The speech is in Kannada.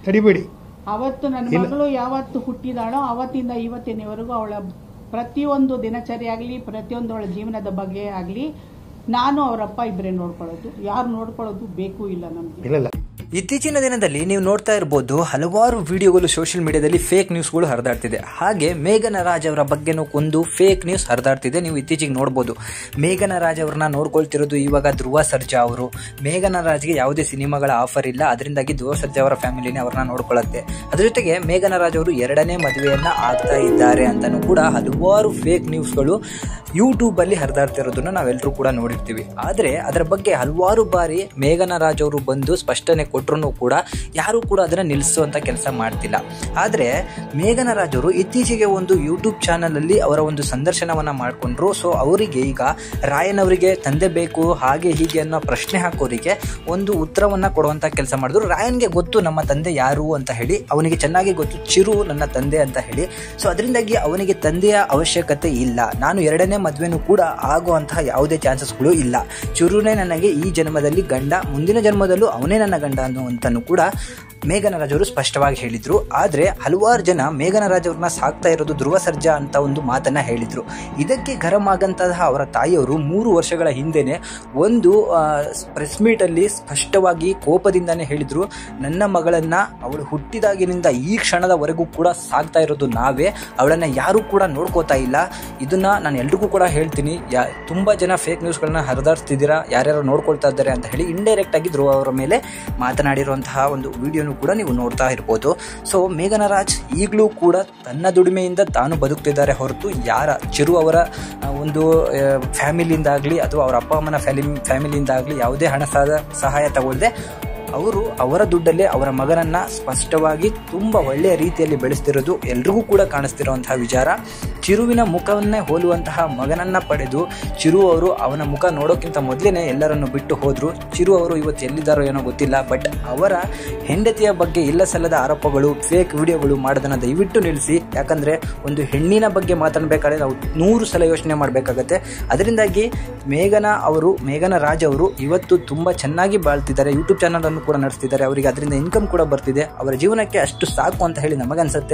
ತಡಿಬೇಡಿ. ಅವತ್ತು ನನ್ನ ಮಗಳು ಯಾವತ್ತು ಹುಟ್ಟಿದಾಳೋ ಅವತ್ತಿಂದ ಇವತ್ತಿನವರೆಗೂ ಅವಳ ಪ್ರತಿಯೊಂದು ದಿನಚರಿ ಆಗಲಿ, ಪ್ರತಿಯೊಂದು ಅವಳ ಜೀವನದ ಬಗ್ಗೆ ಆಗಲಿ, ನಾನು ಅವರಪ್ಪ ಇಬ್ಬರೇ ನೋಡ್ಕೊಳ್ಳೋದು. ಯಾರು ನೋಡ್ಕೊಳ್ಳೋದು ಬೇಕು ಇಲ್ಲ ನಮಗೆ. ಇತ್ತೀಚಿನ ದಿನದಲ್ಲಿ ನೀವು ನೋಡ್ತಾ ಇರಬಹುದು, ಹಲವಾರು ವಿಡಿಯೋಗಳು ಸೋಷಿಯಲ್ ಮೀಡಿಯಾದಲ್ಲಿ ಫೇಕ್ ನ್ಯೂಸ್ಗಳು ಹರಿದಾಡ್ತಿದೆ. ಹಾಗೆ ಮೇಘನಾ ರಾಜ್ ಅವರ ಬಗ್ಗೆನೂ ಒಂದು ಫೇಕ್ ನ್ಯೂಸ್ ಹರಿದಾಡ್ತಿದೆ. ನೀವು ಇತ್ತೀಚೆಗೆ ನೋಡ್ಬೋದು, ಮೇಘನಾ ರಾಜ್ ಅವ್ರನ್ನ ನೋಡ್ಕೊಳ್ತಿರೋದು ಇವಾಗ ಧ್ರುವ ಸರ್ಜಾ ಅವರು. ಮೇಘನಾ ರಾಜ್ಗೆ ಯಾವುದೇ ಸಿನಿಮಾಗಳ ಆಫರ್ ಇಲ್ಲ, ಅದರಿಂದಾಗಿ ಧ್ರುವ ಸರ್ಜಾ ಅವರ ಫ್ಯಾಮಿಲಿನೇ ಅವ್ರನ್ನ ನೋಡ್ಕೊಳ್ಳುತ್ತೆ. ಅದ್ರ ಜೊತೆಗೆ ಮೇಘನಾ ರಾಜ್ ಅವರು 2ನೇ ಮದುವೆಯನ್ನ ಆಗ್ತಾ ಇದ್ದಾರೆ ಅಂತಾನೂ ಕೂಡ ಹಲವಾರು ಫೇಕ್ ನ್ಯೂಸ್ಗಳು ಯೂಟ್ಯೂಬ್ ಅಲ್ಲಿ ಹರಿದಾಡ್ತಿರೋದನ್ನ ನಾವೆಲ್ಲರೂ ಕೂಡ ನೋಡಿರ್ತೀವಿ. ಆದ್ರೆ ಅದರ ಬಗ್ಗೆ ಹಲವಾರು ಬಾರಿ ಮೇಘನಾ ರಾಜ್ ಅವರು ಬಂದು ಸ್ಪಷ್ಟನೆ ಕೊಟ್ಟರು ಕೂಡ ಯಾರು ಕೂಡ ಅದನ್ನ ನಿಲ್ಲಿಸುವಂತ ಕೆಲಸ ಮಾಡ್ತಿಲ್ಲ. ಆದ್ರೆ ಮೇಘನಾ ರಾಜ್ ಅವರು ಇತ್ತೀಚೆಗೆ ಒಂದು ಯೂಟ್ಯೂಬ್ ಚಾನಲ್ ಅಲ್ಲಿ ಅವರ ಒಂದು ಸಂದರ್ಶನವನ್ನ ಮಾಡ್ಕೊಂಡ್ರು. ಸೊ ಅವರಿಗೆ ಈಗ ರಾಯನ್ ಅವರಿಗೆ ತಂದೆ ಬೇಕು ಹಾಗೆ ಹೀಗೆ ಅನ್ನೋ ಪ್ರಶ್ನೆ ಹಾಕೋರಿಗೆ ಒಂದು ಉತ್ತರವನ್ನ ಕೊಡುವಂತ ಕೆಲಸ ಮಾಡಿದ್ರು. ರಾಯನ್ಗೆ ಗೊತ್ತು ನಮ್ಮ ತಂದೆ ಯಾರು ಅಂತ ಹೇಳಿ, ಅವನಿಗೆ ಚೆನ್ನಾಗಿ ಗೊತ್ತು ಚಿರು ನನ್ನ ತಂದೆ ಅಂತ ಹೇಳಿ. ಸೊ ಅದರಿಂದಾಗಿ ಅವನಿಗೆ ತಂದೆಯ ಅವಶ್ಯಕತೆ ಇಲ್ಲ, ನಾನು 2ನೇ ಮದುವೆನೂ ಕೂಡ ಆಗುವಂತಹ ಯಾವುದೇ ಚಾನ್ಸಸ್ಗಳು ಇಲ್ಲ. ಚಿರುನೇ ನನಗೆ ಈ ಜನ್ಮದಲ್ಲಿ ಗಂಡ, ಮುಂದಿನ ಜನ್ಮದಲ್ಲೂ ಅವನೇ ನನ್ನ ಗಂಡ ಅನ್ನುವಂತನೂ ಕೂಡ ಮೇಘನಾ ರಾಜ್ ಅವರು ಸ್ಪಷ್ಟವಾಗಿ ಹೇಳಿದ್ರು. ಆದ್ರೆ ಹಲವಾರು ಜನ ಮೇಘನಾ ರಾಜ್ ಅವ್ರನ್ನ ಸಾಕ್ತಾ ಇರೋದು ಧ್ರುವ ಸರ್ಜಾ ಅಂತ ಒಂದು ಮಾತನ್ನ ಹೇಳಿದ್ರು. ಇದಕ್ಕೆ ಗರಂ ಆಗಂತಹ ಅವರ ತಾಯಿಯವರು 3 ವರ್ಷಗಳ ಹಿಂದೆನೆ ಒಂದು ಪ್ರೆಸ್ ಮೀಟ್ ಅಲ್ಲಿ ಸ್ಪಷ್ಟವಾಗಿ ಕೋಪದಿಂದಾನೇ ಹೇಳಿದ್ರು, ನನ್ನ ಮಗಳನ್ನ ಅವಳು ಹುಟ್ಟಿದಾಗಿನಿಂದ ಈ ಕ್ಷಣದವರೆಗೂ ಕೂಡ ಸಾಕ್ತಾ ಇರೋದು ನಾವೇ, ಅವಳನ್ನ ಯಾರು ಕೂಡ ನೋಡ್ಕೋತಾ ಇಲ್ಲ. ಇದನ್ನ ನಾನು ಎಲ್ರಿಗೂ ಕೂಡ ಹೇಳ್ತೀನಿ, ತುಂಬಾ ಜನ ಫೇಕ್ ನ್ಯೂಸ್ಗಳನ್ನ ಹರಿದಾಡ್ತಿದ್ದೀರಾ, ಯಾರ್ಯಾರು ನೋಡ್ಕೊಳ್ತಾ ಇದ್ದಾರೆ ಅಂತ ಹೇಳಿ ಇಂಡೈರೆಕ್ಟ್ ಆಗಿ ಧ್ರುವ ಅವರ ಮೇಲೆ ಮಾತನಾಡಿರುವಂತಹ ಒಂದು ವಿಡಿಯೋನು ಕೂಡ ನೀವು ನೋಡ್ತಾ ಇರ್ಬೋದು. ಸೊ ಮೇಘನಾ ರಾಜ್ ಈಗಲೂ ಕೂಡ ತನ್ನ ದುಡಿಮೆಯಿಂದ ತಾನು ಬದುಕ್ತಿದ್ದಾರೆ ಹೊರತು ಯಾರ ಚಿರು ಅವರ ಒಂದು ಫ್ಯಾಮಿಲಿಯಿಂದ ಆಗಲಿ ಅಥವಾ ಅವರ ಅಪ್ಪ ಅಮ್ಮನ ಫ್ಯಾಮಿಲಿಯಿಂದ ಆಗಲಿ ಯಾವುದೇ ಹಣ ಸಹಾಯ ತಗೊಳ್ಳದೆ ಅವರು ಅವರ ದುಡ್ಡಲ್ಲೇ ಅವರ ಮಗನನ್ನ ಸ್ಪಷ್ಟವಾಗಿ ತುಂಬಾ ಒಳ್ಳೆಯ ರೀತಿಯಲ್ಲಿ ಬೆಳೆಸ್ತಿರೋದು ಎಲ್ರಿಗೂ ಕೂಡ ಕಾಣಿಸ್ತಿರುವಂತಹ ವಿಚಾರ. ಚಿರುವಿನ ಮುಖವನ್ನೇ ಹೋಲುವಂತಹ ಮಗನನ್ನ ಪಡೆದು ಚಿರು ಅವರು ಅವನ ಮುಖ ನೋಡೋಕ್ಕಿಂತ ಮೊದಲೇನೆ ಎಲ್ಲರನ್ನು ಬಿಟ್ಟು ಹೋದ್ರು. ಚಿರು ಅವರು ಇವತ್ತು ಎಲ್ಲಿದ್ದಾರೋ ಏನೋ ಗೊತ್ತಿಲ್ಲ. ಬಟ್ ಅವರ ಹೆಂಡತಿಯ ಬಗ್ಗೆ ಇಲ್ಲ ಸಲ್ಲದ ಆರೋಪಗಳು, ಫೇಕ್ ವಿಡಿಯೋಗಳು ಮಾಡೋದನ್ನ ದಯವಿಟ್ಟು ನಿಲ್ಲಿಸಿ. ಯಾಕಂದ್ರೆ ಒಂದು ಹೆಣ್ಣಿನ ಬಗ್ಗೆ ಮಾತನಾಡಬೇಕಾದ್ರೆ ನಾವು 100 ಸಲ ಯೋಚನೆ ಮಾಡಬೇಕಾಗತ್ತೆ. ಅದರಿಂದಾಗಿ ಮೇಘನಾ ರಾಜ್ ಅವರು ಇವತ್ತು ತುಂಬಾ ಚೆನ್ನಾಗಿ ಬಾಳ್ತಿದ್ದಾರೆ, ಯೂಟ್ಯೂಬ್ ಚಾನಲ್ ಅನ್ನು ಕೂಡ ನಡೆಸ್ತಿದ್ದಾರೆ, ಅವರಿಗೆ ಅದರಿಂದ ಇನ್ಕಮ್ ಕೂಡ ಬರ್ತಿದೆ, ಅವರ ಜೀವನಕ್ಕೆ ಅಷ್ಟು ಸಾಕು ಅಂತ ಹೇಳಿ ನಮಗನ್ಸುತ್ತೆ.